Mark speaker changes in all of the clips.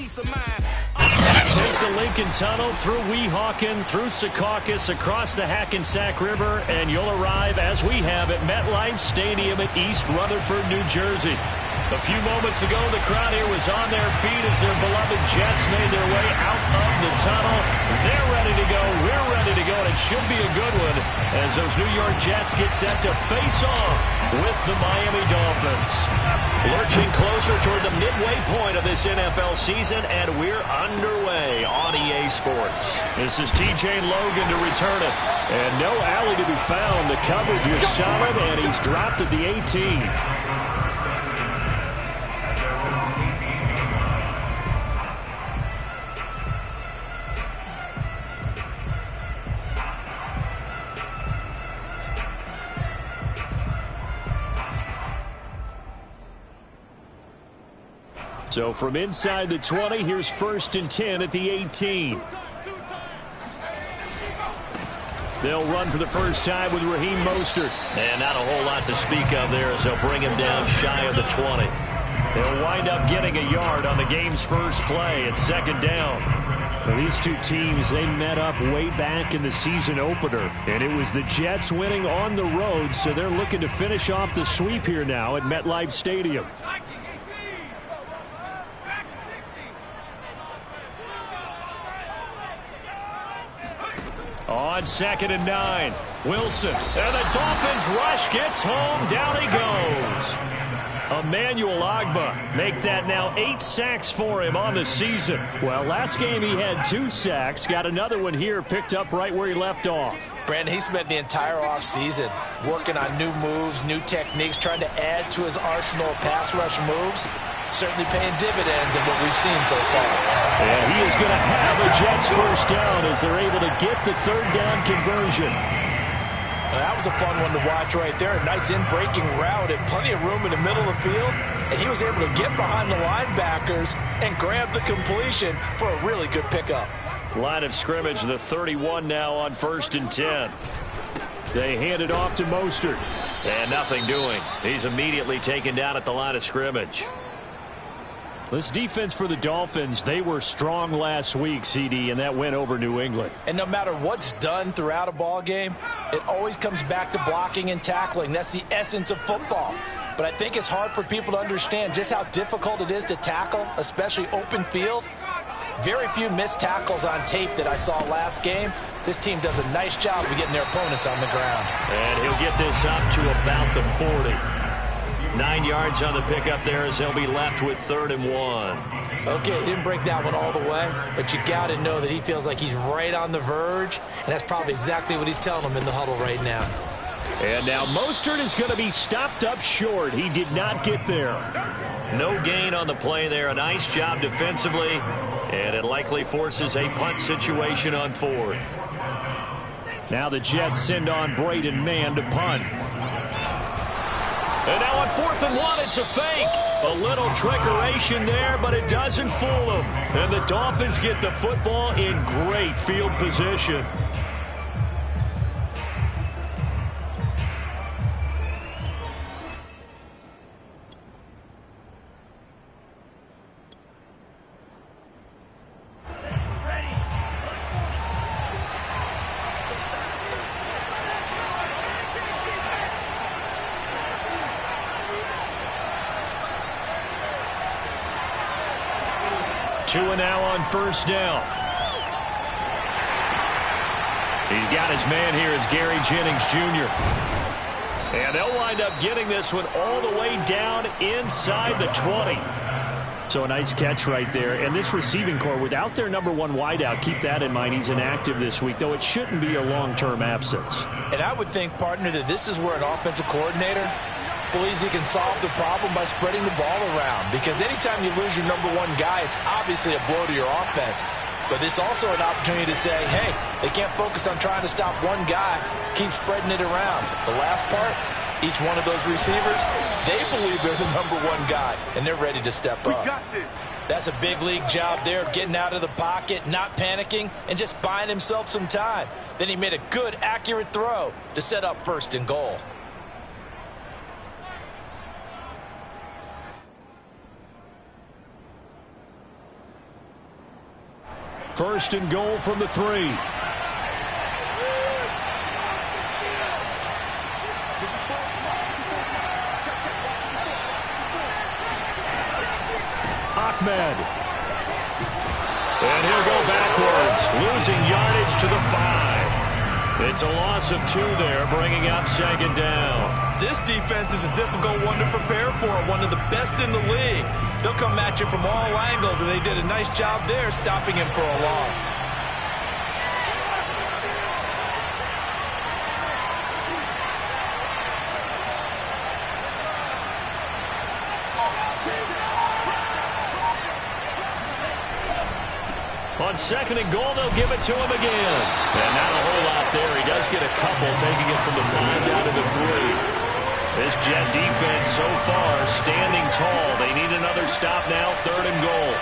Speaker 1: peace of mind.
Speaker 2: Take the Lincoln Tunnel through Weehawken, through Secaucus, across the Hackensack River, and you'll arrive, as we have, at MetLife Stadium at East Rutherford, New Jersey. A few moments ago, the crowd here was on their feet as their beloved Jets made their way out of the tunnel. They're ready to go. We're ready to go, and it should be a good one as those New York Jets get set to face off with the Miami Dolphins. Lurching closer toward the midway point of this NFL season, and we're underway on EA Sports. This is TJ Logan to return it. And no alley to be found. The coverage was solid, and he's dropped at the 18. So from inside the 20, here's 1st and 10 at the 18. They'll run for the first time with Raheem Mostert. And not a whole lot to speak of there as they'll bring him down shy of the 20. They'll wind up getting a yard on the game's first play at 2nd down. Well, these two teams, they met up way back in the season opener. And it was the Jets winning on the road, so they're looking to finish off the sweep here now at MetLife Stadium. On 2nd and 9, Wilson. And the Dolphins rush, gets home, down he goes. Emmanuel Ogbah, make that now 8 sacks for him on the season. Well, last game he had 2 sacks, got another one here, picked up right where he left off.
Speaker 3: Brandon, he spent the entire offseason working on new moves, new techniques, trying to add to his arsenal of pass rush moves. Certainly paying dividends in what we've seen so far.
Speaker 2: And he is going to have a Jets first down as they're able to get the 3rd down conversion.
Speaker 3: Well, that was a fun one to watch right there. A nice in-breaking route and plenty of room in the middle of the field. And he was able to get behind the linebackers and grab the completion for a really good pickup.
Speaker 2: Line of scrimmage, the 31 now on 1st and 10. They hand it off to Mostert. And nothing doing. He's immediately taken down at the line of scrimmage. This defense for the Dolphins, they were strong last week, CD, and that went over New England.
Speaker 3: And no matter what's done throughout a ball game, it always comes back to blocking and tackling. That's the essence of football. But I think it's hard for people to understand just how difficult it is to tackle, especially open field. Very few missed tackles on tape that I saw last game. This team does a nice job of getting their opponents on the ground.
Speaker 2: And he'll get this up to about the 40. 9 yards on the pickup there as they'll be left with 3rd and 1.
Speaker 3: Okay, he didn't break that one all the way, but you got to know that he feels like he's right on the verge, and that's probably exactly what he's telling them in the huddle right now.
Speaker 2: And now Mostert is going to be stopped up short. He did not get there. No gain on the play there. A nice job defensively, and it likely forces a punt situation on 4th. Now the Jets send on Braden Mann to punt. And now on 4th and 1, it's a fake. A little trickeration there, but it doesn't fool them. And the Dolphins get the football in great field position. Two and now on 1st down. He's got his man here as Gary Jennings Jr. And they'll wind up getting this one all the way down inside the 20. So a nice catch right there. And this receiving core, without their number 1 wideout, keep that in mind. He's inactive this week, though it shouldn't be a long-term absence.
Speaker 3: And I would think, partner, that this is where an offensive coordinator believes he can solve the problem by spreading the ball around. Because anytime you lose your number 1 guy, it's obviously a blow to your offense. But it's also an opportunity to say, hey, they can't focus on trying to stop one guy. Keep spreading it around. The last part, each one of those receivers, they believe they're the number 1 guy, and they're ready to step up.
Speaker 1: We got this.
Speaker 3: That's a big league job there, getting out of the pocket, not panicking, and just buying himself some time. Then he made a good, accurate throw to set up 1st and goal.
Speaker 2: First and goal from the 3. Ahmed. And he'll go backwards, losing yardage to the 5. It's a loss of 2 there, bringing up second down.
Speaker 3: This defense is a difficult one to prepare for, one of the best in the league. They'll come at you from all angles, and they did a nice job there stopping him for a loss.
Speaker 2: On second and goal, they'll give it to him again. And not a whole lot there. He does get a couple, taking it from the 5 down to the 3. This Jet defense so far standing tall. They need another stop now, third and goal.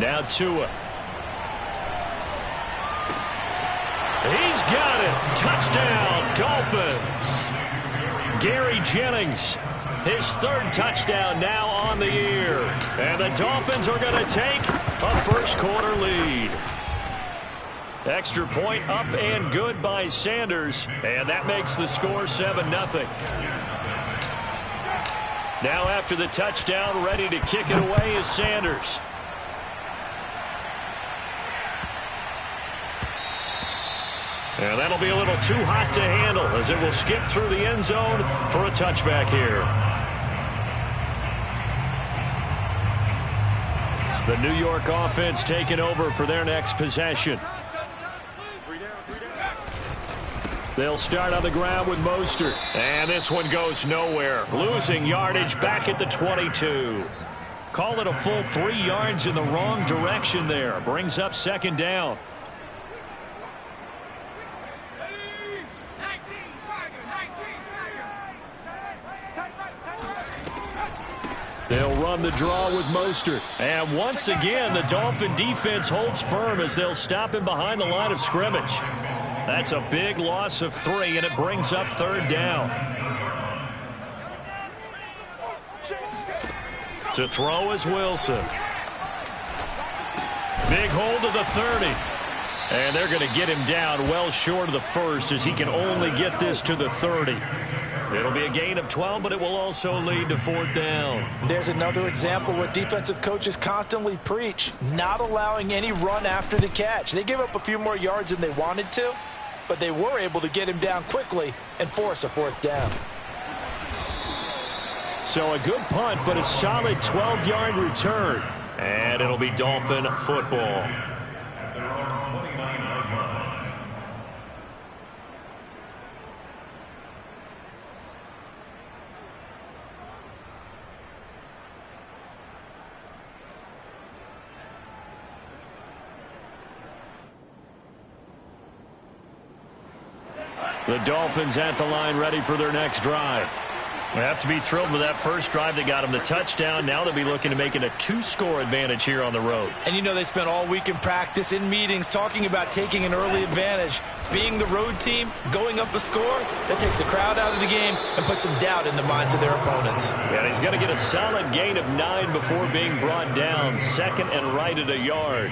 Speaker 2: Now Tua. He's got it. Touchdown, Dolphins. Gary Jennings, his 3rd touchdown now on the year. And the Dolphins are going to take a first-quarter lead. Extra point up and good by Sanders. And that makes the score 7-0. Now after the touchdown, ready to kick it away is Sanders. And that'll be a little too hot to handle as it will skip through the end zone for a touchback here. The New York offense taking over for their next possession. They'll start on the ground with Mostert. And this one goes nowhere. Losing yardage back at the 22. Call it a full 3 yards in the wrong direction there. Brings up second down. They'll run the draw with Mostert. And once again, the Dolphin defense holds firm as they'll stop him behind the line of scrimmage. That's a big loss of 3, and it brings up third down. To throw is Wilson. Big hold of the 30. And they're going to get him down well short of the 1st as he can only get this to the 30. It'll be a gain of 12, but it will also lead to 4th down.
Speaker 3: There's another example what defensive coaches constantly preach, not allowing any run after the catch. They gave up a few more yards than they wanted to, but they were able to get him down quickly and force a 4th down.
Speaker 2: So a good punt, but a solid 12-yard return. And it'll be Dolphin football. The Dolphins at the line ready for their next drive. They have to be thrilled with that first drive that got them the touchdown. Now they'll be looking to make it a 2-score advantage here on the road.
Speaker 3: And you know they spent all week in practice, in meetings, talking about taking an early advantage. Being the road team, going up a score, that takes the crowd out of the game and puts some doubt in the minds of their opponents.
Speaker 2: Yeah, he's going to get a solid gain of 9 before being brought down. Second and right at a yard.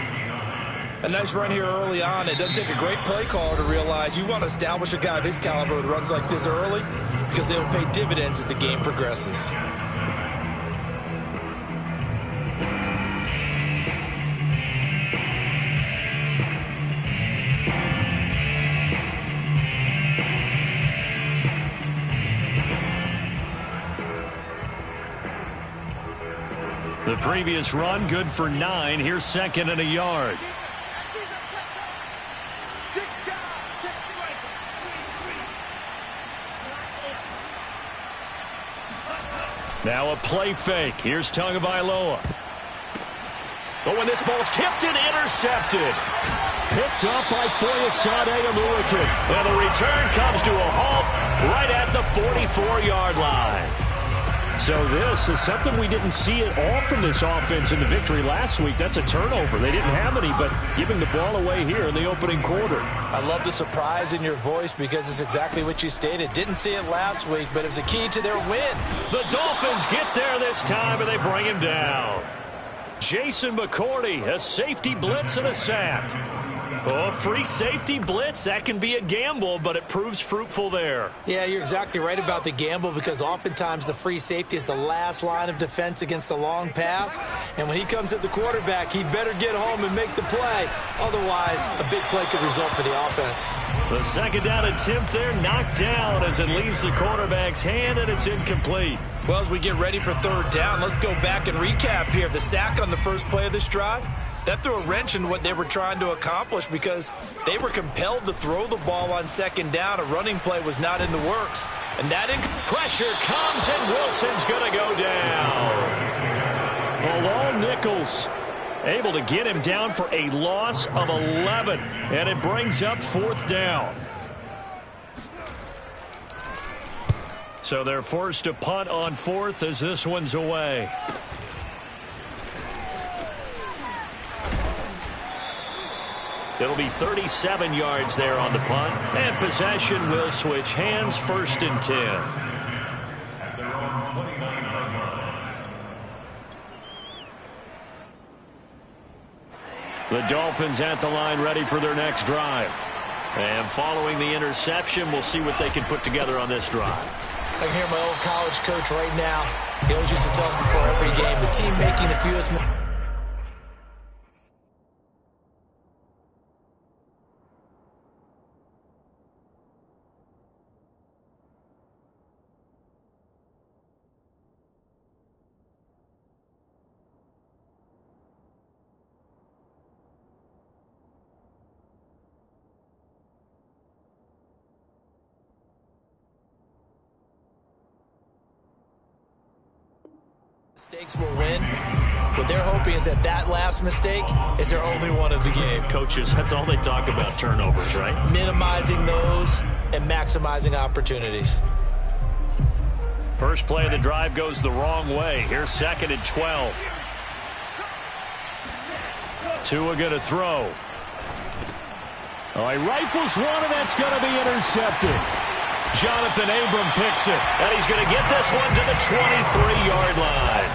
Speaker 3: A nice run here early on. It doesn't take a great play caller to realize you want to establish a guy of his caliber with runs like this early because they will pay dividends as the game progresses.
Speaker 2: The previous run good for 9. Here's second and a yard. Now a play fake. Here's Tagovailoa. Oh, and this ball's tipped and intercepted. Picked up by Foyesade Oluokun. And the return comes to a halt right at the 44-yard line. So this is something we didn't see at all from this offense in the victory last week. That's a turnover. They didn't have any, but giving the ball away here in the opening quarter.
Speaker 3: I love the surprise in your voice because it's exactly what you stated. Didn't see it last week, but it was a key to their win.
Speaker 2: The Dolphins get there this time, and they bring him down. Jason McCourty, a safety blitz and a sack. Oh, free safety blitz, that can be a gamble, but it proves fruitful there.
Speaker 3: Yeah, you're exactly right about the gamble because oftentimes the free safety is the last line of defense against a long pass. And when he comes at the quarterback, he better get home and make the play. Otherwise, a big play could result for the offense.
Speaker 2: The second down attempt there knocked down as it leaves the quarterback's hand, and it's incomplete.
Speaker 3: Well, as we get ready for third down, let's go back and recap here. The sack on the first play of this drive, that threw a wrench in what they were trying to accomplish because they were compelled to throw the ball on second down. A running play was not in the works. And that
Speaker 2: pressure comes, and Wilson's going to go down. Bilal Nichols able to get him down for a loss of 11, and it brings up fourth down. So they're forced to punt on fourth as this one's away. It'll be 37 yards there on the punt, and possession will switch hands, first and 10. The Dolphins at the line ready for their next drive. And following the interception, we'll see what they can put together on this drive.
Speaker 3: I can hear my old college coach right now. He always used to tell us before every game, the team making the fewest mistakes. Mistakes will win. What they're hoping is that last mistake is their only one of the game.
Speaker 2: Coaches, that's all they talk about, turnovers, right?
Speaker 3: Minimizing those and maximizing opportunities.
Speaker 2: First play of the drive goes the wrong way. Here's second and 12. Tua going to throw. Oh, he rifles one, and that's going to be intercepted. Jonathan Abram picks it, and he's going to get this one to the 23-yard line.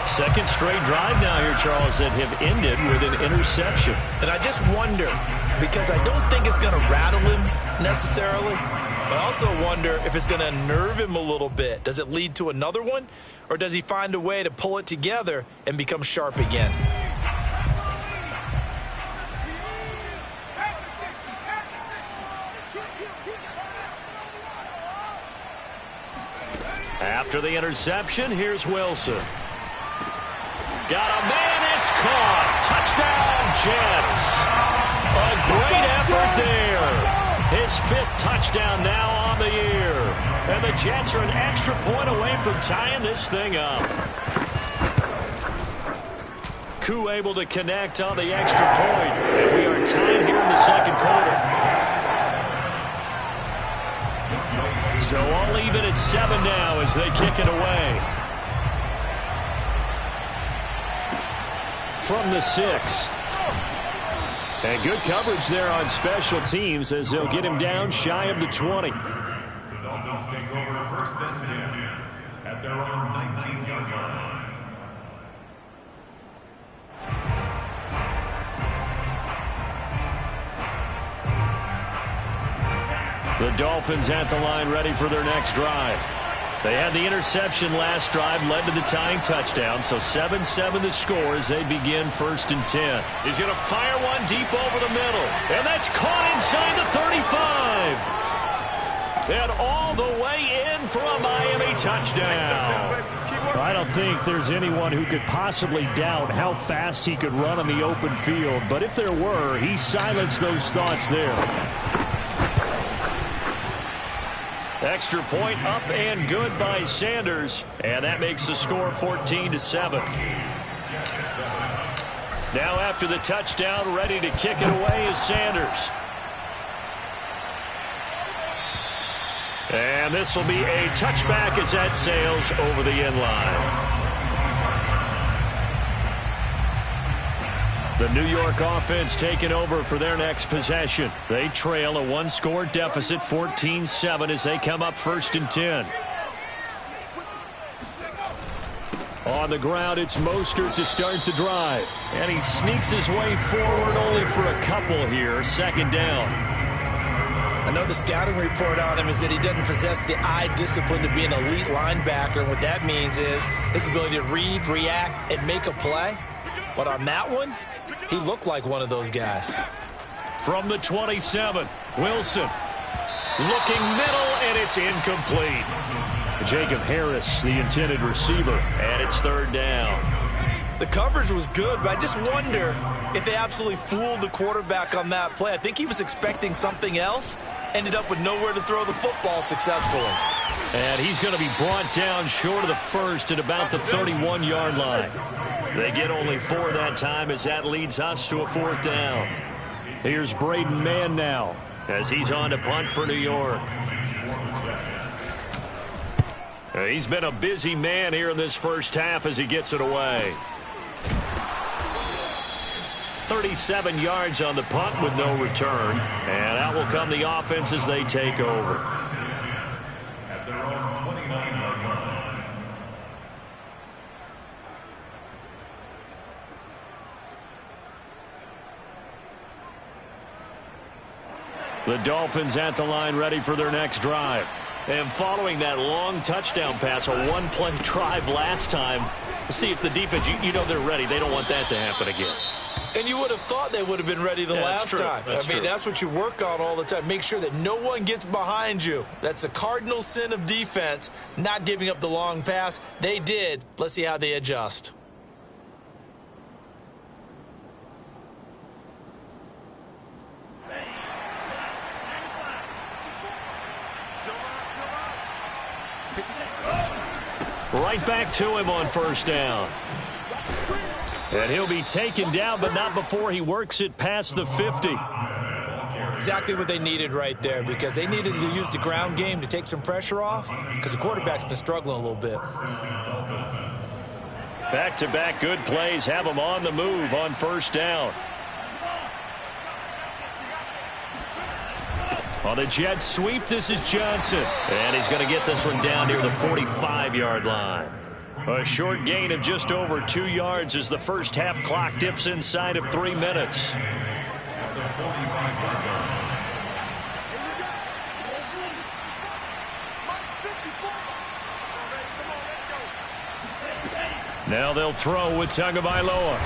Speaker 2: Second straight drive now here, Charles, that have ended with an interception.
Speaker 3: And I just wonder, because I don't think it's going to rattle him necessarily, but I also wonder if it's going to unnerve him a little bit. Does it lead to another one, or does he find a way to pull it together and become sharp again?
Speaker 2: After the interception, here's Wilson. Got a man, it's caught. Touchdown, Jets. A great effort there. His fifth touchdown now on the year. And the Jets are an extra point away from tying this thing up. Koo able to connect on the extra point. And we are tied here in the second quarter. So all even at 7 now as they kick it away. From the 6. And good coverage there on special teams as they'll get him down shy of the 20.
Speaker 1: The Dolphins take over first and 10 at their own 19-yard line.
Speaker 2: The Dolphins at the line ready for their next drive. They had the interception last drive, led to the tying touchdown, so 7-7 the score as they begin first and 10. He's going to fire one deep over the middle, and that's caught inside the 35. And all the way in for a Miami touchdown. I don't think there's anyone who could possibly doubt how fast he could run on the open field, but if there were, he silenced those thoughts there. Extra point up and good by Sanders, and that makes the score 14-7. Now after the touchdown, ready to kick it away is Sanders. And this will be a touchback as that sails over the end line. The New York offense taking over for their next possession. They trail a one-score deficit, 14-7, as they come up 1st and 10. On the ground, it's Mostert to start the drive. And he sneaks his way forward only for a couple here. 2nd down.
Speaker 3: I know the scouting report on him is that he doesn't possess the eye discipline to be an elite linebacker. And what that means is his ability to read, react, and make a play. But on that one, he looked like one of those guys.
Speaker 2: From the 27, Wilson. Looking middle, and it's incomplete. Jacob Harris, the intended receiver, and it's 3rd down.
Speaker 3: The coverage was good, but I just wonder if they absolutely fooled the quarterback on that play. I think he was expecting something else, ended up with nowhere to throw the football successfully.
Speaker 2: And he's going to be brought down short of the first at about the 31-yard line. They get only 4 that time as that leads us to a 4th down. Here's Braden Mann now as he's on to punt for New York. He's been a busy man here in this first half as he gets it away. 37 yards on the punt with no return. And out will come the offense as they take over.
Speaker 1: At their own 29-yard line.
Speaker 2: The Dolphins at the line ready for their next drive. And following that long touchdown pass, a one-play drive last time, see if the defense, you know they're ready. They don't want that to happen again.
Speaker 3: And you would have thought they would have been ready the last time. That's what you work on all the time. Make sure that no one gets behind you. That's the cardinal sin of defense, not giving up the long pass. They did. Let's see how they adjust.
Speaker 2: Right back to him on 1st down. And he'll be taken down, but not before he works it past the 50.
Speaker 3: Exactly what they needed right there, because they needed to use the ground game to take some pressure off, because the quarterback's been struggling a little bit.
Speaker 2: Back-to-back good plays have him on the move on 1st down. On a jet sweep, this is Johnson. And he's going to get this one down near the 45-yard line. A short gain of just over 2 yards as the first half clock dips inside of 3 minutes. Now they'll throw with Tagovailoa.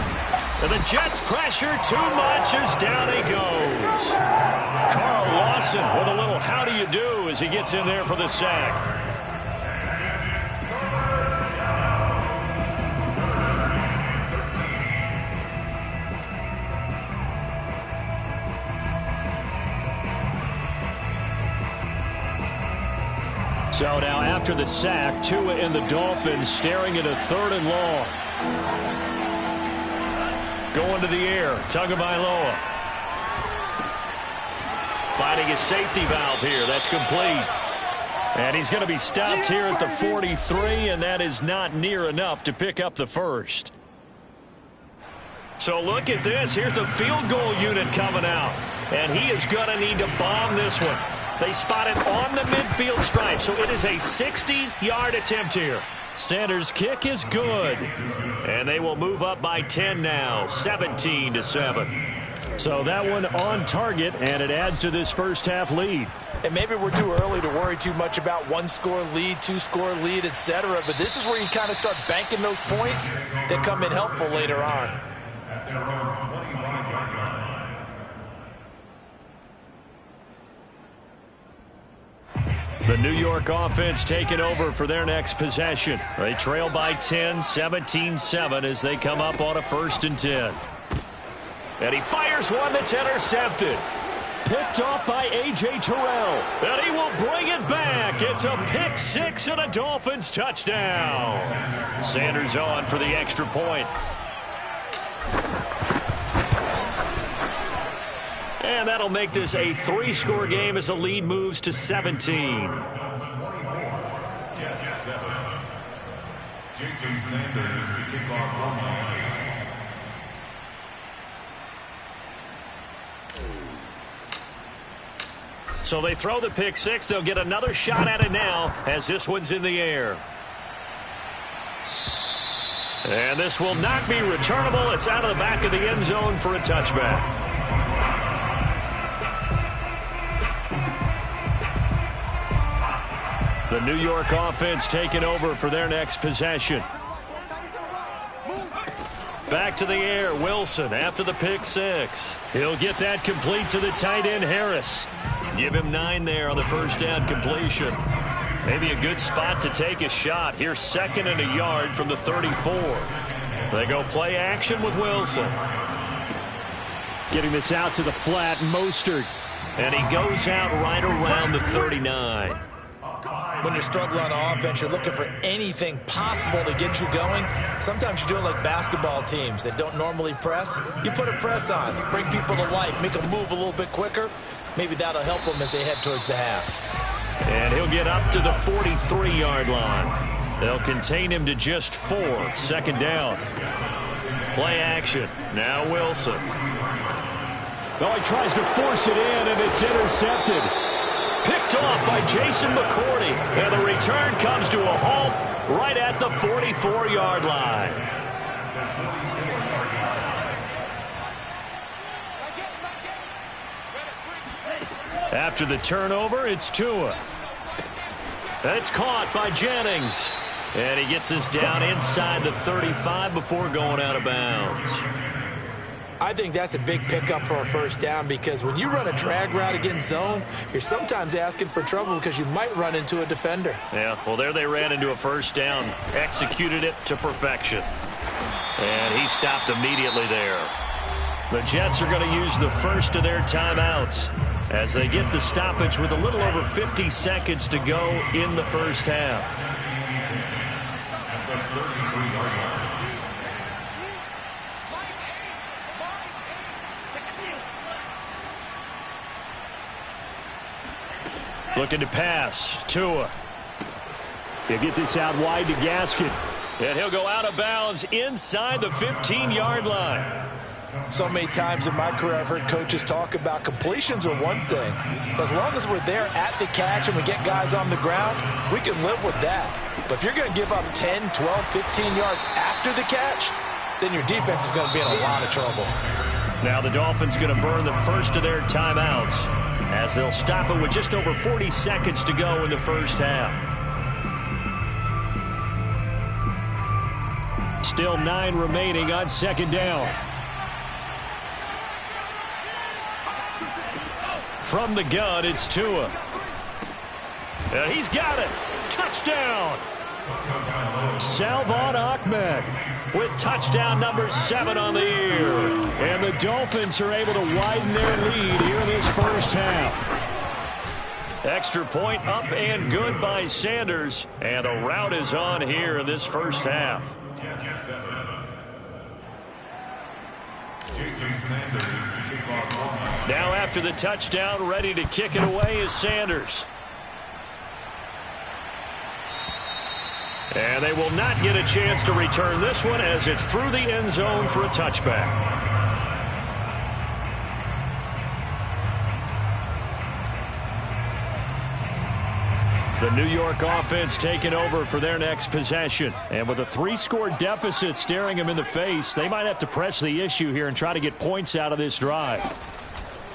Speaker 2: So the Jets pressure too much as down he goes. Carl Lawson with a little how do you do as he gets in there for the sack. So now after the sack, Tua and the Dolphins staring at a 3rd and long. Going to the air, Tagovailoa. Finding a safety valve here. That's complete. And he's going to be stopped here at the 43, and that is not near enough to pick up the first. So look at this. Here's the field goal unit coming out. And he is going to need to bomb this one. They spot it on the midfield stripe, so it is a 60-yard attempt here. Sanders' kick is good. And they will move up by 10 now, 17-7. So that one on target, and it adds to this first half lead.
Speaker 3: And maybe we're too early to worry too much about 1-score lead, 2-score lead, etc. But this is where you kind of start banking those points that come in helpful later on.
Speaker 1: At their own 25-yard line.
Speaker 2: The New York offense taking over for their next possession. They trail by 10, 17-7 as they come up on a 1st and 10. And he fires one that's intercepted. Picked off by A.J. Terrell. And he will bring it back. It's a pick six and a Dolphins touchdown. Sanders on for the extra point. And that'll make this a 3-score game as the lead moves to 17.
Speaker 1: Jason Sanders to kick off for Miami.
Speaker 2: So they throw the pick six. They'll get another shot at it now as this one's in the air. And this will not be returnable. It's out of the back of the end zone for a touchback. The New York offense taking over for their next possession. Back to the air, Wilson after the pick six. He'll get that complete to the tight end, Harris. Give him 9 there on the first down completion. Maybe a good spot to take a shot. Here's 2nd and a yard from the 34. They go play action with Wilson.
Speaker 4: Getting this out to the flat, Mostert.
Speaker 2: And he goes out right around the 39.
Speaker 3: When you're struggling on offense, you're looking for anything possible to get you going. Sometimes you do it like basketball teams that don't normally press. You put a press on, bring people to life, make them move a little bit quicker. Maybe that'll help them as they head towards the half.
Speaker 2: And he'll get up to the 43-yard line. They'll contain him to just 4. 2nd down. Play action. Now Wilson.
Speaker 4: Oh, he tries to force it in, and it's intercepted.
Speaker 2: Picked off by Jason McCourty. And the return comes to a halt right at the 44-yard line. After the turnover, it's Tua. It's caught by Jennings. And he gets us down inside the 35 before going out of bounds.
Speaker 3: I think that's a big pickup for a first down because when you run a drag route against zone, you're sometimes asking for trouble because you might run into a defender.
Speaker 2: Yeah, well, there they ran into a first down. Executed it to perfection. And he stopped immediately there. The Jets are going to use the first of their timeouts as they get the stoppage with a little over 50 seconds to go in the first half. Looking to pass. Tua.
Speaker 4: He'll get this out wide to Gaskin.
Speaker 2: And he'll go out of bounds inside the 15-yard line.
Speaker 3: So many times in my career I've heard coaches talk about completions are one thing. But as long as we're there at the catch and we get guys on the ground, we can live with that. But if you're going to give up 10, 12, 15 yards after the catch, then your defense is going to be in a lot of trouble.
Speaker 2: Now the Dolphins going to burn the first of their timeouts as they'll stop it with just over 40 seconds to go in the first half.
Speaker 4: Still 9 remaining on 2nd down.
Speaker 2: From the gun, it's Tua. And he's got it. Touchdown. Salvon Ahmed with touchdown number 7 on the year. And the Dolphins are able to widen their lead here in this first half. Extra point up and good by Sanders. And the rout is on here in this first half.
Speaker 1: Jason Sanders to kick off.
Speaker 2: Now after the touchdown, ready to kick it away is Sanders. And they will not get a chance to return this one as it's through the end zone for a touchback. The New York offense taking over for their next possession. And with a 3-score deficit staring them in the face, they might have to press the issue here and try to get points out of this drive.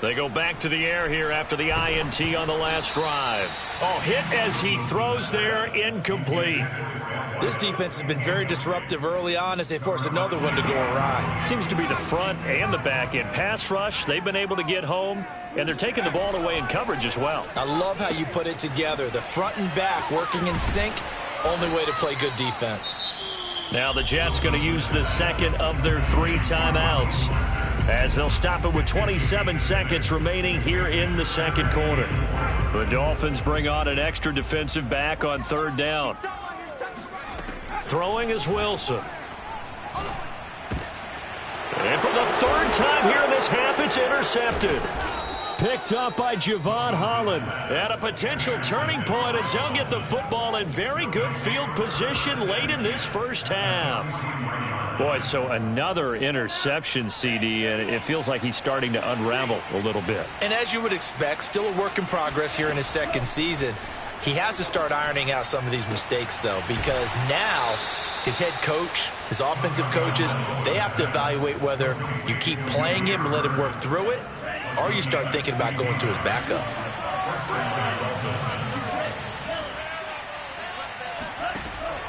Speaker 2: They go back to the air here after the INT on the last drive. Oh, hit as he throws there, incomplete.
Speaker 3: This defense has been very disruptive early on as they force another one to go awry.
Speaker 2: Seems to be the front and the back end. Pass rush, they've been able to get home, and they're taking the ball away in coverage as well.
Speaker 3: I love how you put it together. The front and back working in sync, only way to play good defense.
Speaker 2: Now the Jets going to use the second of their 3 timeouts as they'll stop it with 27 seconds remaining here in the second quarter. The Dolphins bring on an extra defensive back on 3rd down. Throwing is Wilson. And for the 3rd time here in this half, it's intercepted. picked up by Javon Holland. At a potential turning point as they'll get the football in very good field position late in this first half. Boy, so another interception, CD, and it feels like he's starting to unravel a little bit.
Speaker 3: And as you would expect, still a work in progress here in his second season. He has to start ironing out some of these mistakes, though, because now his head coach, his offensive coaches, they have to evaluate whether you keep playing him and let him work through it, or you start thinking about going to his backup.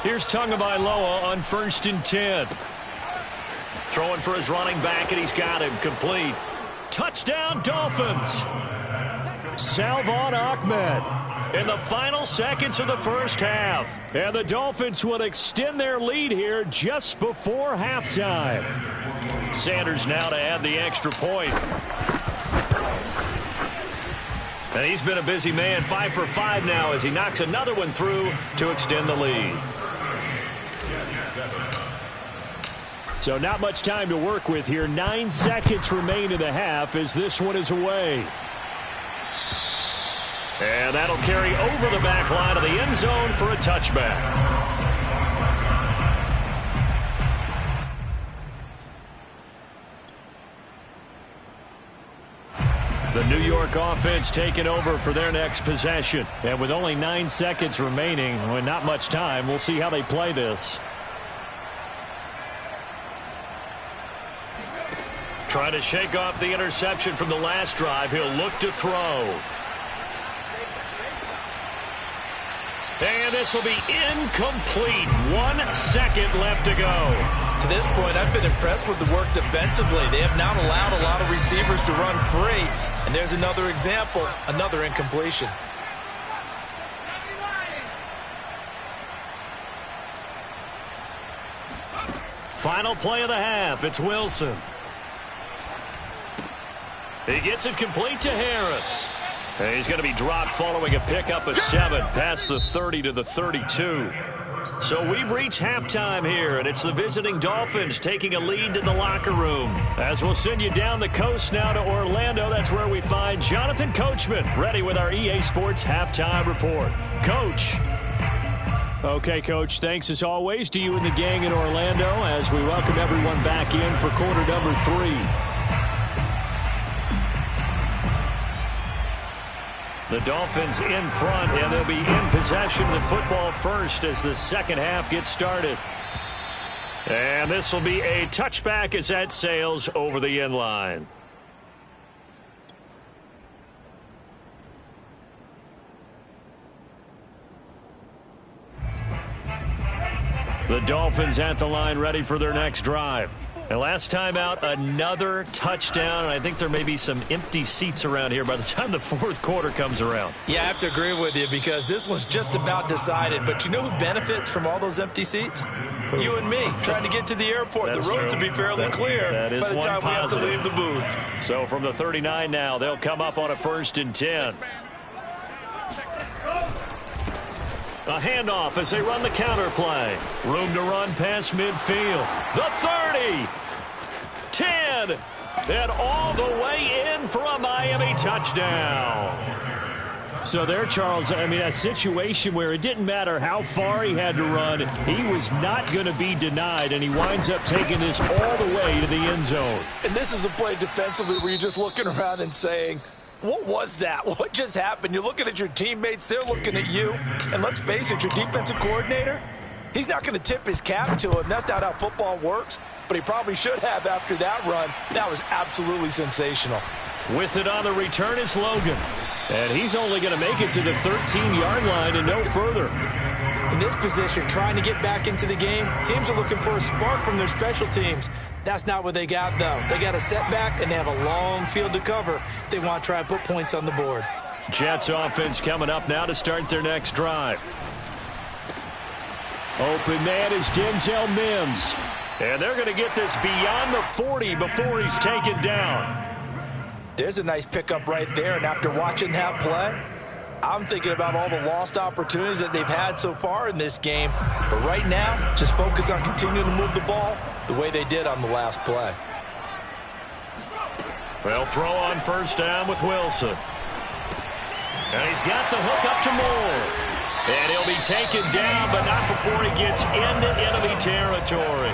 Speaker 2: Here's Tagovailoa on 1st and 10. Throwing for his running back, and he's got him complete. Touchdown, Dolphins. Salvon Ahmed in the final seconds of the first half. And the Dolphins will extend their lead here just before halftime. Sanders now to add the extra point. And he's been a busy man, 5 for 5 now as he knocks another one through to extend the lead. So not much time to work with here. 9 seconds remain in the half as this one is away. And that'll carry over the back line of the end zone for a touchback. The New York offense taking over for their next possession. And with only 9 seconds remaining, with not much time, we'll see how they play this. Trying to shake off the interception from the last drive. He'll look to throw. And this will be incomplete. 1 second left to go.
Speaker 3: To this point, I've been impressed with the work defensively. They have not allowed a lot of receivers to run free. And there's another example, another incompletion.
Speaker 2: Final play of the half. It's Wilson. He gets it complete to Harris. And he's going to be dropped following a pickup of 7 past the 30 to the 32. So we've reached halftime here, and it's the visiting Dolphins taking a lead to the locker room. As we'll send you down the coast now to Orlando, that's where we find Jonathan Coachman ready with our EA Sports halftime report. Coach. Okay, Coach, thanks as always to you and the gang in Orlando as we welcome everyone back in for quarter number 3. The Dolphins in front, and they'll be in possession of the football first as the second half gets started. And this will be a touchback as that sails over the end line. The Dolphins at the line ready for their next drive. And last time out, another touchdown. I think there may be some empty seats around here by the time the fourth quarter comes around.
Speaker 3: Yeah, I have to agree with you because this one's just about decided. But you know who benefits from all those empty seats? You and me, trying to get to the airport. The roads will be fairly clear by the time we have to leave the booth.
Speaker 2: So from the 39 now, they'll come up on a 1st and 10. A handoff as they run the counter play. Room to run past midfield. The 30. 10. And all the way in for a Miami touchdown. So there, Charles, I mean, a situation where it didn't matter how far he had to run. He was not going to be denied, and he winds up taking this all the way to the end zone.
Speaker 3: And this is a play defensively where you're just looking around and saying, what was that? What just happened? You're looking at your teammates. They're looking at you. And let's face it, your defensive coordinator, he's not going to tip his cap to him. That's not how football works. But he probably should have after that run. That was absolutely sensational.
Speaker 2: With it on the return is Logan. And he's only going to make it to the 13-yard line and no further.
Speaker 3: In this position, trying to get back into the game, teams are looking for a spark from their special teams. That's not what they got, though. They got a setback, and they have a long field to cover if they want to try and put points on the board.
Speaker 2: Jets offense coming up now to start their next drive. Open man is Denzel Mims. And they're going to get this beyond the 40 before he's taken down.
Speaker 3: There's a nice pickup right there, and after watching that play, I'm thinking about all the lost opportunities that they've had so far in this game. But right now, just focus on continuing to move the ball the way they did on the last play.
Speaker 2: They'll throw on first down with Wilson. And he's got the hook up to Moore. And he'll be taken down, but not before he gets into enemy territory.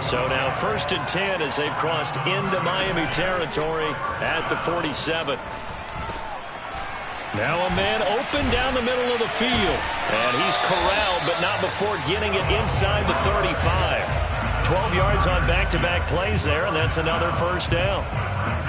Speaker 2: So now 1st and 10 as they've crossed into Miami territory at the 47. Now a man open down the middle of the field. And he's corralled, but not before getting it inside the 35. 12 yards on back-to-back plays there, and that's another first down.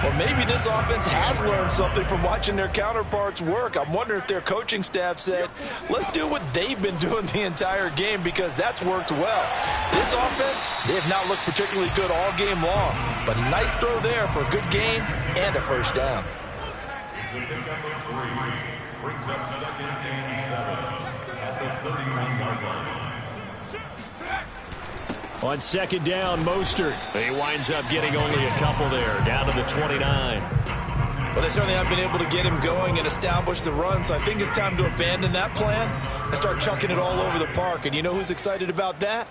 Speaker 3: Well, maybe this offense has learned something from watching their counterparts work. I'm wondering if their coaching staff said, let's do what they've been doing the entire game, because that's worked well. This offense, they have not looked particularly good all game long, but a nice throw there for a good game and a first down.
Speaker 1: It's a pickup of 3. Brings up 2nd and 7 at the 31-yard line.
Speaker 2: On 2nd down, Mostert. He winds up getting only a couple there, down to the 29.
Speaker 3: Well, they certainly haven't been able to get him going and establish the run, so I think it's time to abandon that plan and start chucking it all over the park. And you know who's excited about that?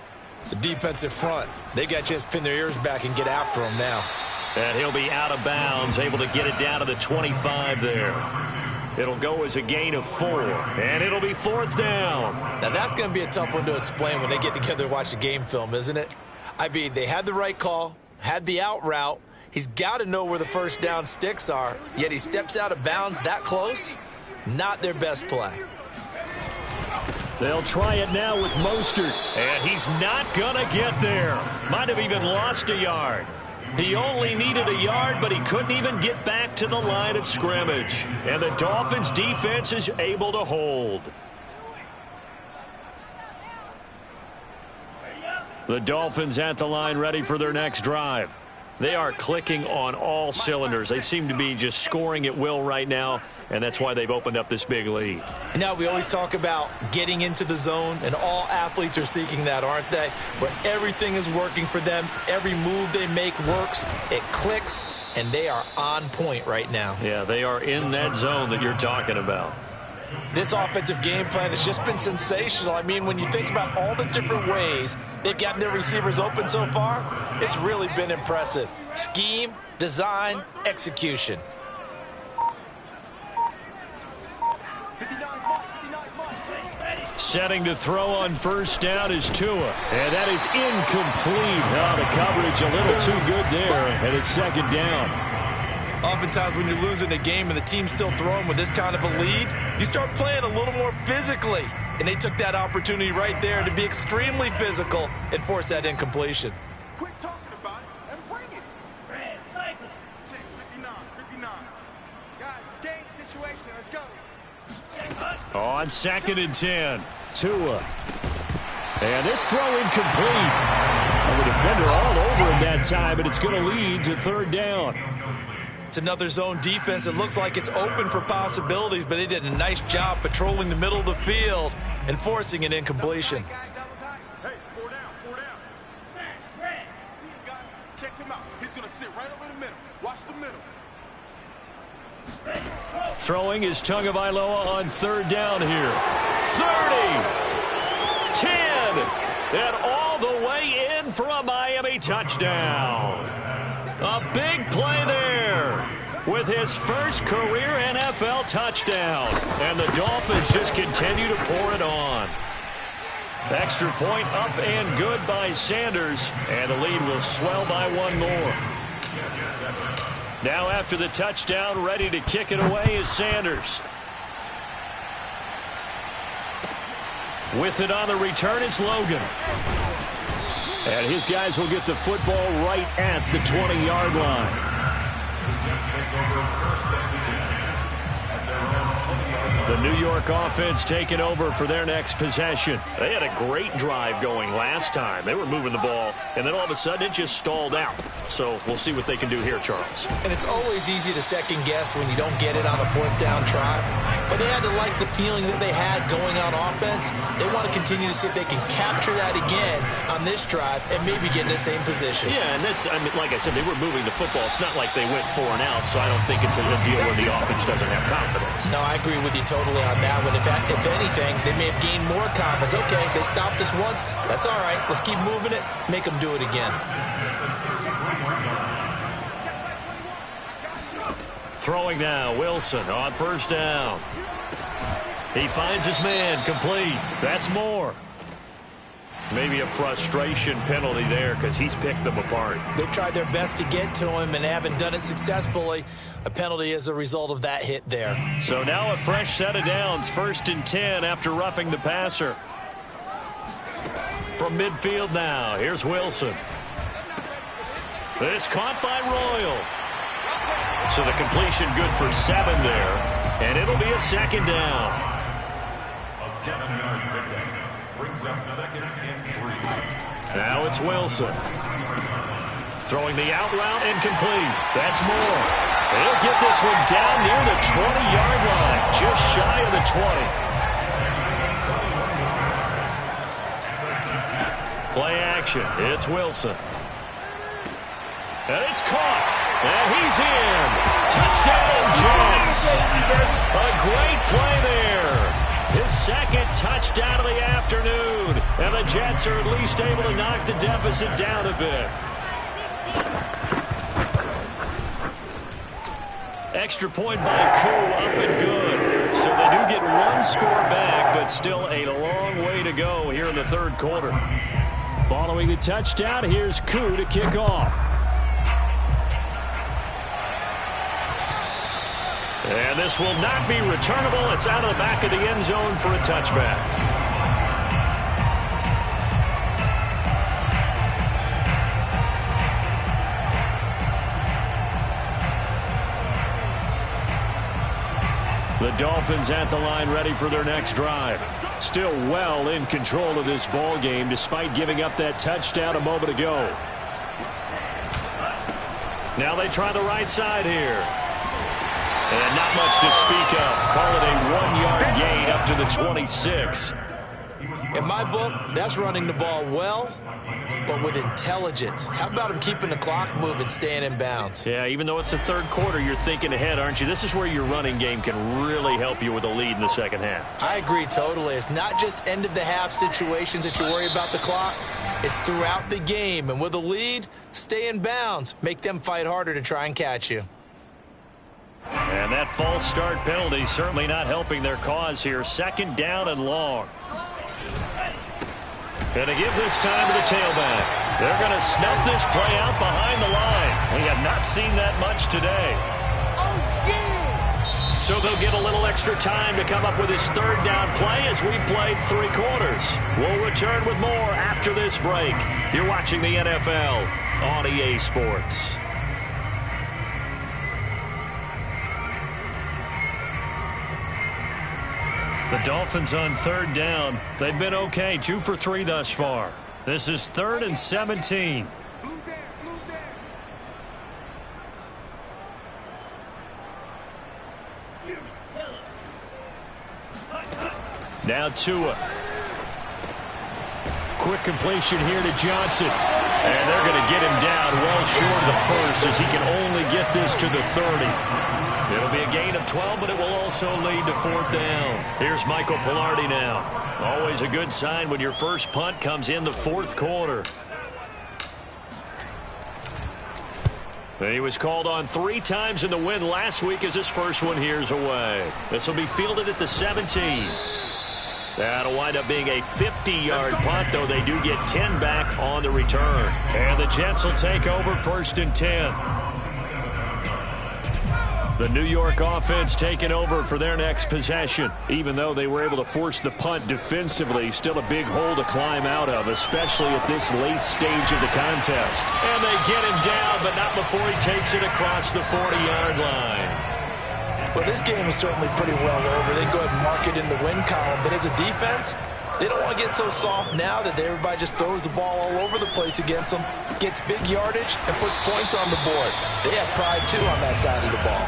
Speaker 3: The defensive front. They got a chance to pin their ears back and get after him now.
Speaker 2: And he'll be out of bounds, able to get it down to the 25 there. It'll go as a gain of 4, and it'll be 4th down.
Speaker 3: Now, that's going to be a tough one to explain when they get together and watch the game film, isn't it? I mean, they had the right call, had the out route. He's got to know where the first down sticks are, yet he steps out of bounds that close. Not their best play.
Speaker 2: They'll try it now with Mostert, and he's not going to get there. Might have even lost a yard. He only needed a yard, but he couldn't even get back to the line of scrimmage. And the Dolphins' defense is able to hold. The Dolphins at the line ready for their next drive. They are clicking on all cylinders. They seem to be just scoring at will right now, and that's why they've opened up this big lead.
Speaker 3: And now we always talk about getting into the zone, and all athletes are seeking that, aren't they? Where everything is working for them, every move they make works, it clicks, and they are on point right now.
Speaker 2: Yeah, they are in that zone that you're talking about.
Speaker 3: This offensive game plan has just been sensational. I mean, when you think about all the different ways they've gotten their receivers open so far, it's really been impressive. Scheme, design, execution.
Speaker 2: Setting to throw on first down is Tua. And that is incomplete. Oh, the coverage a little too good there, and it's 2nd down.
Speaker 3: Oftentimes when you're losing a game and the team's still throwing with this kind of a lead, you start playing a little more physically. And they took that opportunity right there to be extremely physical and force that incompletion.
Speaker 5: Quit talking about it and bring it. Red cycle. 59. Guys, it's game situation. Let's go.
Speaker 2: On 2nd and 10, Tua. And this throw incomplete. And the defender all over him that time, but it's going to lead to 3rd down.
Speaker 3: It's another zone defense. It looks like it's open for possibilities, but they did a nice job patrolling the middle of the field and forcing an incompletion.
Speaker 5: Hey, 4 down. See you guys. Check him out. He's going to sit right over the middle. Watch the middle.
Speaker 2: Throwing is Tagovailoa on 3rd down here. 30, 10, and all the way in for a Miami touchdown. A big play there with his first career NFL touchdown. And the Dolphins just continue to pour it on. Extra point up and good by Sanders. And the lead will swell by 1 more. Now after the touchdown, ready to kick it away is Sanders. With it on the return is Logan. And his guys will get the football right at the 20-yard line. The New York offense taking over for their next possession. They had a great drive going last time. They were moving the ball, and then all of a sudden it just stalled out. So we'll see what they can do here, Charles.
Speaker 3: And it's always easy to second guess when you don't get it on a 4th down try. But they had to like the feeling that they had going on offense. They want to continue to see if they can capture that again on this drive and maybe get in the same position.
Speaker 2: Yeah, and that's, I mean, like I said, they were moving the football. It's not like they went 4 and out, so I don't think it's a deal where the offense doesn't have confidence.
Speaker 3: No, I agree with you totally on that one. If anything, they may have gained more confidence. Okay, they stopped us once. That's all right. Let's keep moving it. Make them do it again.
Speaker 2: Throwing now, Wilson on first down. He finds his man, complete. That's more. Maybe a frustration penalty there because he's picked them apart.
Speaker 3: They've tried their best to get to him and haven't done it successfully. A penalty as a result of that hit there.
Speaker 2: So now a fresh set of downs, 1st and 10 after roughing the passer. From midfield now, here's Wilson. This caught by Royal. So the completion good for 7 there, and it'll be a 2nd down.
Speaker 1: A 7-yard pickup brings up 2nd and 3.
Speaker 2: Now it's Wilson. Throwing the out route and complete. That's more. He'll get this one down near the 20-yard line, just shy of the 20. Play action. It's Wilson. And it's caught. And he's in. Touchdown, Jets. A great play there. His 2nd touchdown of the afternoon. And the Jets are at least able to knock the deficit down a bit. Extra point by Koo, up and good. So they do get 1 score back, but still a long way to go here in the 3rd quarter. Following the touchdown, here's Koo to kick off. And this will not be returnable. It's out of the back of the end zone for a touchback. The Dolphins at the line ready for their next drive. Still well in control of this ball game despite giving up that touchdown a moment ago. Now they try the right side here. And not much to speak of. Call it a 1-yard gain up to the 26.
Speaker 3: In my book, that's running the ball well, but with intelligence. How about him keeping the clock moving, staying in bounds?
Speaker 2: Yeah, even though it's the 3rd quarter, you're thinking ahead, aren't you? This is where your running game can really help you with a lead in the 2nd half.
Speaker 3: I agree totally. It's not just end-of-the-half situations that you worry about the clock. It's throughout the game. And with a lead, stay in bounds. Make them fight harder to try and catch you.
Speaker 2: And that false start penalty certainly not helping their cause here. 2nd down and long. Going to give this time to the tailback. They're going to snuff this play out behind the line. We have not seen that much today. So they'll get a little extra time to come up with his 3rd down play as we played 3 quarters. We'll return with more after this break. You're watching the NFL on EA Sports. The Dolphins on 3rd down. They've been okay, 2 for 3 thus far. This is 3rd and 17. Now Tua. Quick completion here to Johnson. And they're going to get him down well short of the 1st as he can only get this to the 30. It'll be a gain of 12, but it will also lead to 4th down. Here's Michael Pilardi now. Always a good sign when your first punt comes in the 4th quarter. He was called on 3 times in the win last week as his first one here's away. This will be fielded at the 17. That'll wind up being a 50-yard punt, though they do get 10 back on the return. And the Jets will take over 1st and 10. The New York offense taking over for their next possession. Even though they were able to force the punt defensively, still a big hole to climb out of, especially at this late stage of the contest. And they get him down, but not before he takes it across the 40-yard line.
Speaker 3: Well, this game is certainly pretty well over. They go ahead and mark it in the win column. But as a defense, they don't want to get so soft now that everybody just throws the ball all over the place against them, gets big yardage, and puts points on the board. They have pride, too, on that side of the ball.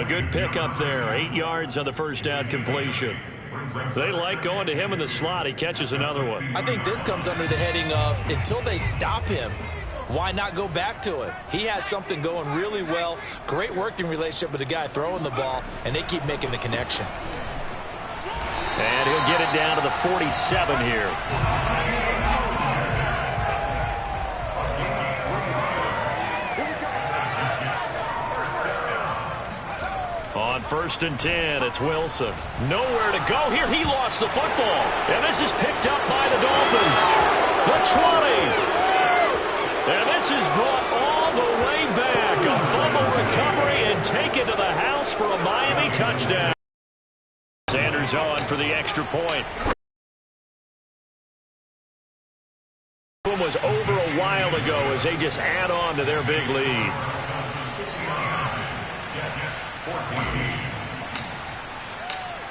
Speaker 2: A good pickup there. 8 yards on the first down completion. They like going to him in the slot. He catches another one.
Speaker 3: I think this comes under the heading of until they stop him, why not go back to it? He has something going really well. Great working relationship with the guy throwing the ball, and they keep making the connection.
Speaker 2: And he'll get it down to the 47 here. 1st and 10. It's Wilson. Nowhere to go here. He lost the football. And this is picked up by the Dolphins. The 20. And this is brought all the way back. A fumble recovery and taken to the house for a Miami touchdown. Sanders on for the extra point. Was over a while ago as they just add on to their big lead.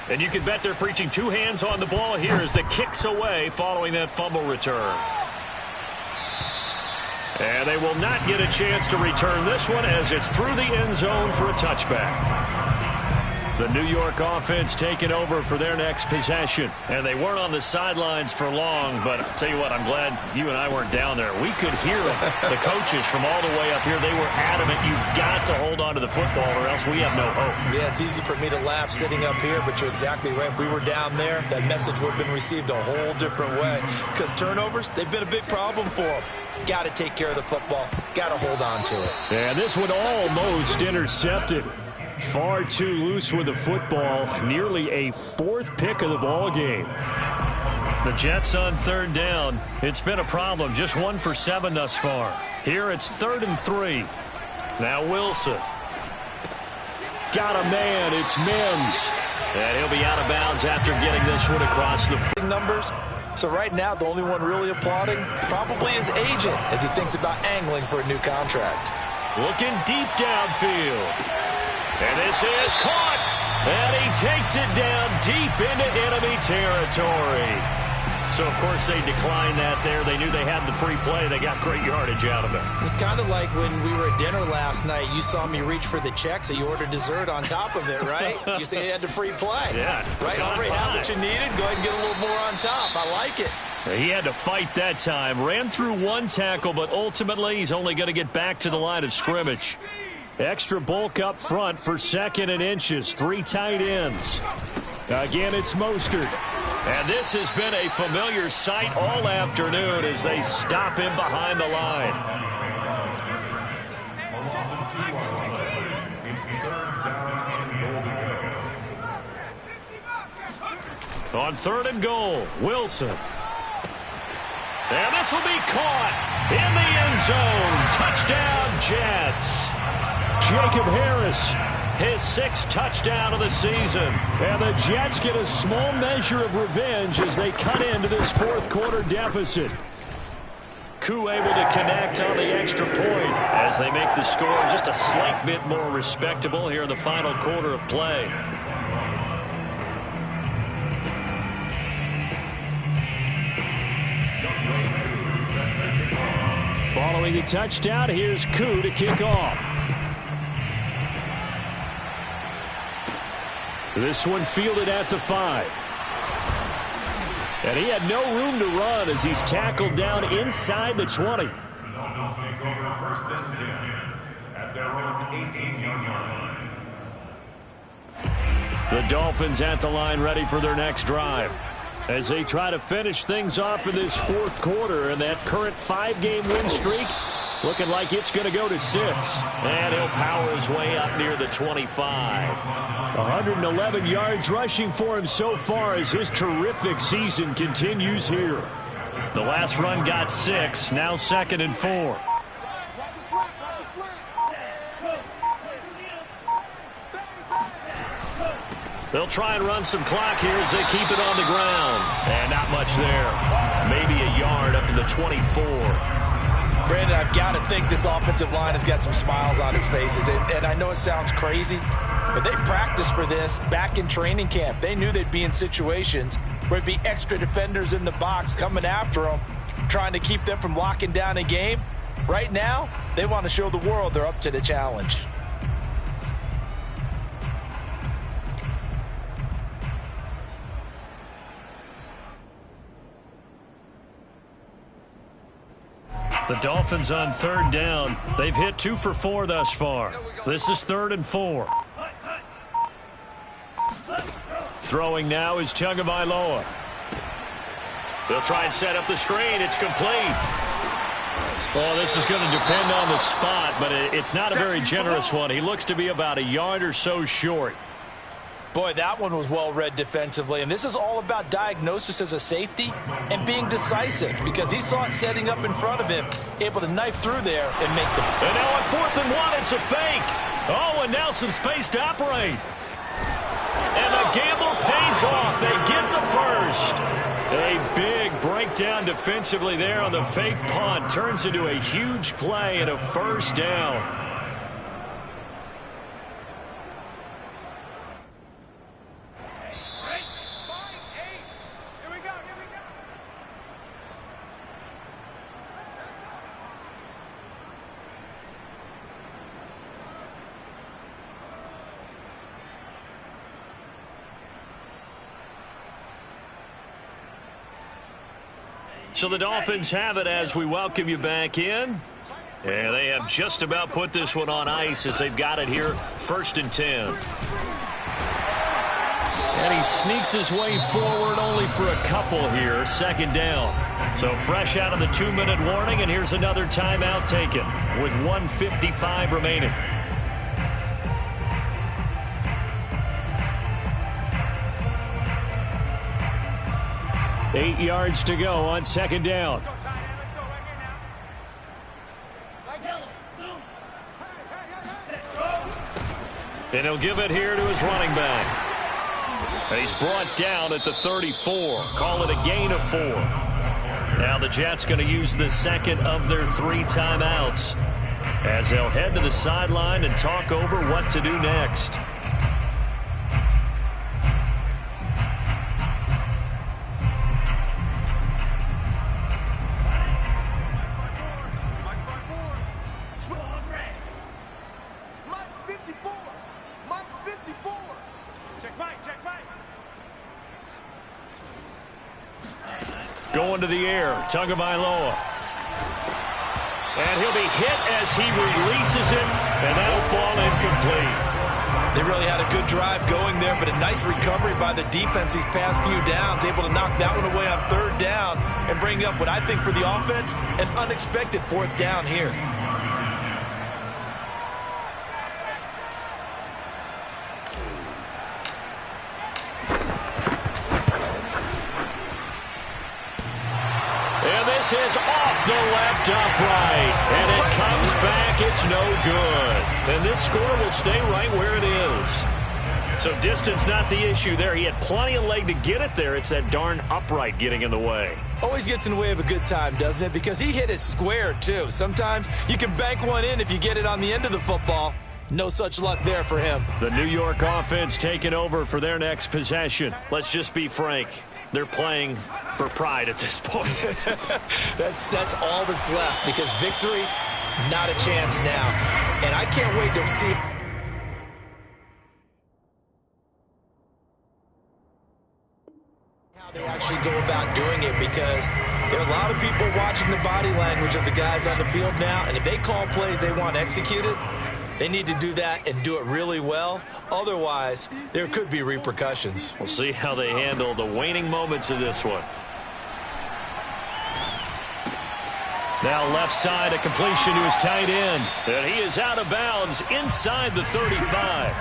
Speaker 2: And you can bet they're preaching two hands on the ball here as the kick's away following that fumble return. And they will not get a chance to return this one as it's through the end zone for a touchback. The New York offense taking over for their next possession. And they weren't on the sidelines for long, but I'll tell you what, I'm glad you and I weren't down there. We could hear them. The coaches from all the way up here, they were adamant, you've got to hold on to the football or else we have no hope.
Speaker 3: Yeah, it's easy for me to laugh sitting up here, but you're exactly right. If we were down there, that message would have been received a whole different way. Because turnovers, they've been a big problem for them. Got to take care of the football. Got to hold on to it.
Speaker 2: And this one almost intercepted. Far too loose with the football. Nearly a fourth pick of the ball game. The Jets on 3rd down. It's been a problem. Just 1 for 7 thus far. Here it's 3rd and 3. Now Wilson. Got a man. It's Mims. And he'll be out of bounds after getting this one across the
Speaker 3: numbers. So right now, the only one really applauding probably his agent as he thinks about angling for a new contract.
Speaker 2: Looking deep downfield. And this is caught. And he takes it down deep into enemy territory. So, of course, they declined that there. They knew they had the free play. They got great yardage out of it.
Speaker 3: It's kind of like when we were at dinner last night. You saw me reach for the check, so you ordered dessert on top of it, right? You say you had the free play.
Speaker 2: Yeah.
Speaker 3: Right? Already had what you needed. Go ahead and get a little more on top. I like it.
Speaker 2: He had to fight that time. Ran through one tackle, but ultimately he's only going to get back to the line of scrimmage. Extra bulk up front for 2nd and inches. 3 tight ends. Again, it's Mostert. And this has been a familiar sight all afternoon as they stop him behind the line. On 3rd and goal, Wilson. And this will be caught in the end zone. Touchdown, Jets. Jacob Harris, his 6th touchdown of the season. And the Jets get a small measure of revenge as they cut into this 4th quarter deficit. Koo able to connect on the extra point as they make the score just a slight bit more respectable here in the final quarter of play. Following the touchdown, here's Koo to kick off. This one fielded at the 5. And he had no room to run as he's tackled down inside the 20.
Speaker 1: The Dolphins take over 1st and 10 at their own 18-yard line.
Speaker 2: The Dolphins at the line ready for their next drive as they try to finish things off in this 4th quarter, and that current 5-game win streak looking like it's going to go to 6. And he'll power his way up near the 25. 111 yards rushing for him so far as his terrific season continues here. The last run got 6, now 2nd and 4. They'll try and run some clock here as they keep it on the ground. And not much there. Maybe a yard up to the 24.
Speaker 3: Brandon, I've got to think this offensive line has got some smiles on its faces. And I know it sounds crazy, but they practiced for this back in training camp. They knew they'd be in situations where there'd be extra defenders in the box coming after them, trying to keep them from locking down a game. Right now, they want to show the world they're up to the challenge.
Speaker 2: The Dolphins on 3rd down. They've hit 2 for 4 thus far. This is 3rd and 4. Throwing now is Tagovailoa. They'll try and set up the screen. It's complete. Well, this is going to depend on the spot, but it's not a very generous one. He looks to be about a yard or so short.
Speaker 3: Boy, that one was well read defensively, and this is all about diagnosis as a safety and being decisive because he saw it setting up in front of him, able to knife through there and make the...
Speaker 2: And now on 4th and 1, it's a fake. Oh, and now some space to operate. And the gamble pays off. They get the first. A big breakdown defensively there on the fake punt. Turns into a huge play and a first down. So the Dolphins have it as we welcome you back in. And they have just about put this one on ice as they've got it here, 1st and 10. And he sneaks his way forward only for a couple here, 2nd down. So fresh out of the 2-minute warning, and here's another timeout taken with 1:55 remaining. Eight yards to go on 2nd down. And he'll give it here to his running back. And he's brought down at the 34. Call it a gain of 4. Now the Jets going to use the 2nd of their 3 timeouts as they'll head to the sideline and talk over what to do next. Going to the air, Tagovailoa. And he'll be hit as he releases it, and that'll fall incomplete.
Speaker 3: They really had a good drive going there, but a nice recovery by the defense these past few downs, able to knock that one away on 3rd down and bring up what I think for the offense, an unexpected 4th down here.
Speaker 2: Is off the left upright, and it comes back. It's no good. And this score will stay right where it is. So distance not the issue there. He had plenty of leg to get it there. It's that darn upright getting in the way.
Speaker 3: Always gets in the way of a good time, doesn't it? Because he hit it square, too. Sometimes you can bank one in if you get it on the end of the football. No such luck there for him.
Speaker 2: The New York offense taking over for their next possession. Let's just be frank. They're playing for pride at this point.
Speaker 3: That's all that's left because victory, not a chance now. And I can't wait to see how they actually go about doing it because there are a lot of people watching the body language of the guys on the field now. And if they call plays they want executed, they need to do that and do it really well. Otherwise, there could be repercussions.
Speaker 2: We'll see how they handle the waning moments of this one. Now left side, a completion to his tight end. And he is out of bounds inside the 35.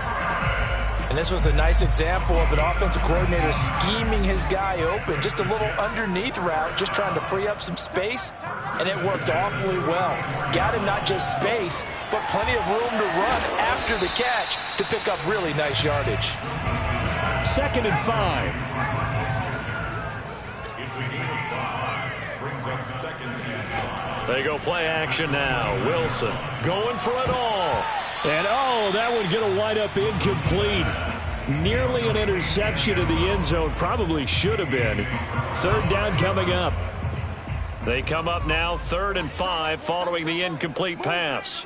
Speaker 3: And this was a nice example of an offensive coordinator scheming his guy open. Just a little underneath route, just trying to free up some space. And it worked awfully well. Got him not just space, but plenty of room to run after the catch to pick up really nice yardage.
Speaker 2: 2nd and 5.
Speaker 1: It's a gain of 5. Brings up 2nd and 5.
Speaker 2: They go play action now. Wilson going for it all. And, oh, that one going to wind up incomplete. Nearly an interception in the end zone. Probably should have been. 3rd down coming up. They come up now 3rd and 5 following the incomplete pass.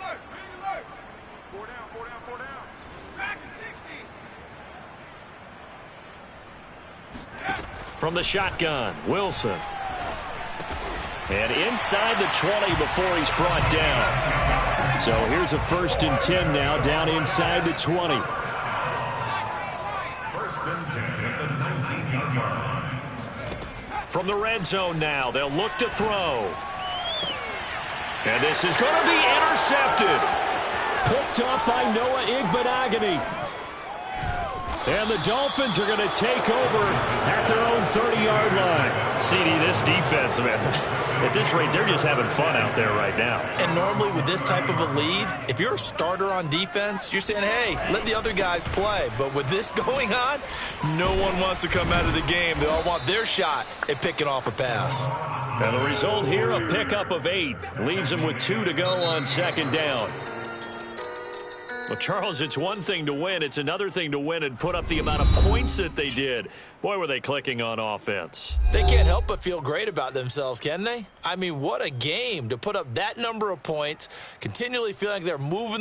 Speaker 2: From the shotgun, Wilson. And inside the 20 before he's brought down. So here's a 1st and 10 now, down inside the 20.
Speaker 1: 1st and 10 at the 19-yard line.
Speaker 2: From the red zone now, they'll look to throw. And this is going to be intercepted. Picked up by Noah Igbenogany. And the Dolphins are going to take over at their own 30-yard line. CD, this defense, man, at this rate, they're just having fun out there right now.
Speaker 3: And normally with this type of a lead, if you're a starter on defense, you're saying, hey, let the other guys play. But with this going on, no one wants to come out of the game. They all want their shot at picking off a pass.
Speaker 2: And the result here, a pickup of 8. Leaves them with 2 to go on second down. Well, Charles, it's one thing to win. It's another thing to win and put up the amount of points that they did. Boy, were they clicking on offense.
Speaker 3: They can't help but feel great about themselves, can they? I mean, what a game to put up that number of points, continually feeling like they're moving